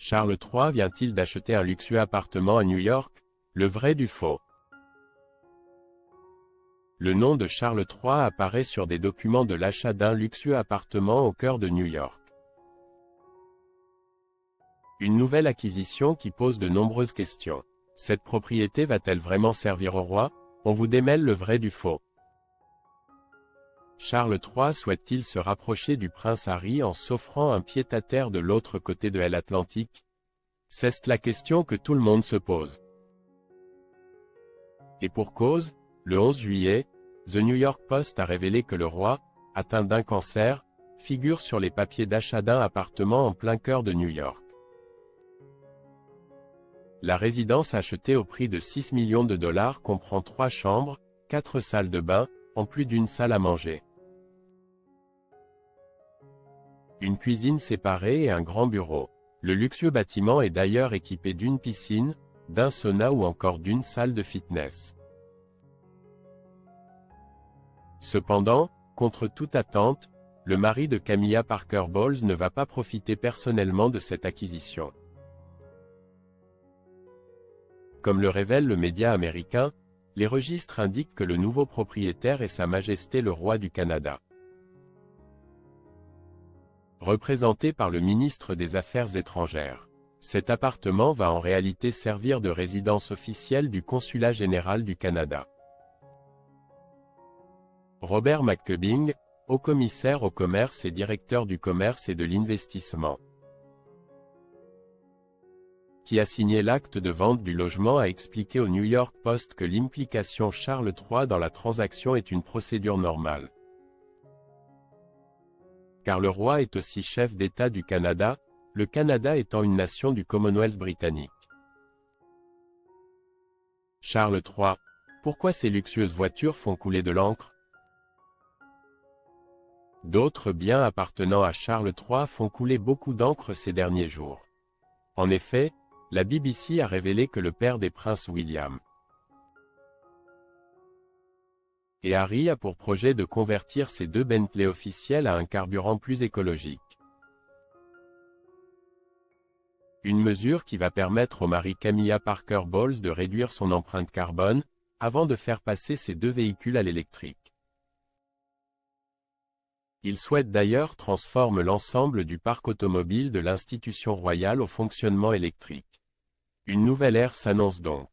Charles III vient-il d'acheter un luxueux appartement à New York? Le vrai du faux. Le nom de Charles III apparaît sur des documents de l'achat d'un luxueux appartement au cœur de New York. Une nouvelle acquisition qui pose de nombreuses questions. Cette propriété va-t-elle vraiment servir au roi? On vous démêle le vrai du faux. Charles III souhaite-t-il se rapprocher du prince Harry en s'offrant un pied-à-terre de l'autre côté de l'Atlantique? C'est la question que tout le monde se pose. Et pour cause, le 11 juillet, The New York Post a révélé que le roi, atteint d'un cancer, figure sur les papiers d'achat d'un appartement en plein cœur de New York. La résidence achetée au prix de 6 millions de dollars comprend 3 chambres, 4 salles de bain, en plus d'une salle à manger. Une cuisine séparée et un grand bureau. Le luxueux bâtiment est d'ailleurs équipé d'une piscine, d'un sauna ou encore d'une salle de fitness. Cependant, contre toute attente, le mari de Camilla Parker Bowles ne va pas profiter personnellement de cette acquisition. Comme le révèle le média américain, les registres indiquent que le nouveau propriétaire est Sa Majesté le Roi du Canada. Représenté par le ministre des Affaires étrangères. Cet appartement va en réalité servir de résidence officielle du Consulat général du Canada. Robert McCubbing, haut-commissaire au commerce et directeur du commerce et de l'investissement, qui a signé l'acte de vente du logement, a expliqué au New York Post que l'implication Charles III dans la transaction est une procédure normale. Car le roi est aussi chef d'État du Canada, le Canada étant une nation du Commonwealth britannique. Charles III. Pourquoi ces luxueuses voitures font couler de l'encre? D'autres biens appartenant à Charles III font couler beaucoup d'encre ces derniers jours. En effet, la BBC a révélé que le père des princes William et Harry a pour projet de convertir ses 2 Bentley officiels à un carburant plus écologique. Une mesure qui va permettre au mari Camilla Parker Bowles de réduire son empreinte carbone, avant de faire passer ces 2 véhicules à l'électrique. Il souhaite d'ailleurs transformer l'ensemble du parc automobile de l'institution royale au fonctionnement électrique. Une nouvelle ère s'annonce donc.